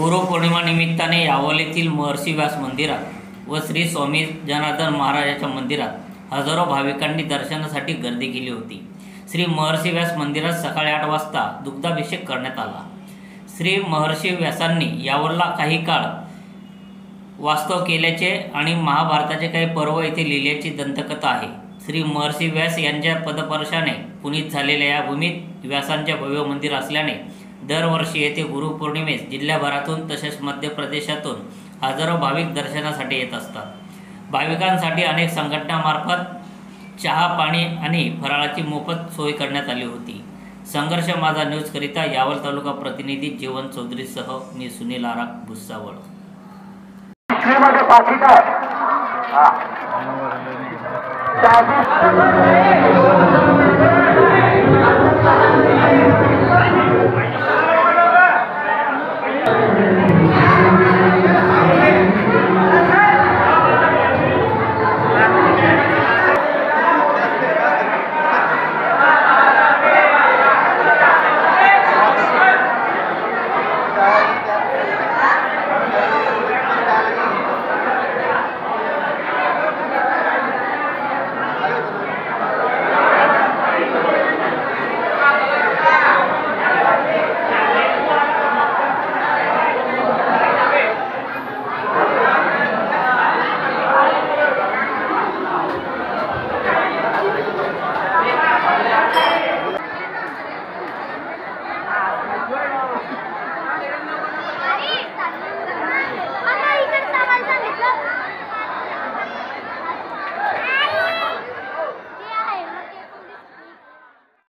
गुरुपौर्णिमा निमित्ताने यावलीतील महर्षी व्यास मंदिरात व श्री स्वामी जनार्दन महाराजांच्या मंदिरात हजारो भाविकांनी दर्शनासाठी गर्दी केली होती। श्री महर्षी व्यास मंदिरात सकाळी 8 वाजता दुग्धाभिषेक करण्यात आला। श्री महर्षी व्यासांनी यावलला काही काळ वास्तव केल्याचे आणि महाभारताचे काही पर्व येथे लिहिल्याची दंतकथा आहे। श्री महर्षी व्यास यांच्या पदस्पर्शाने पुनीत झालेल्या या भूमीत व्यासांचे भव्य मंदिर असल्याने दरवर्षी येथे गुरुपौर्णिमेस जिल्ह्याभरातून तसेच मध्य प्रदेशातून हजारो भाविक दर्शनासाठी येत असतात। भाविकांसाठी अनेक संघटनांमार्फत चहा, पाणी आणि फराळाची मोफत सोय करण्यात आली होती। संघर्ष माझा न्यूज करिता यावल तालुका प्रतिनिधी जीवन चौधरीसह मी सुनील आराक, भुसावळ। मध्ये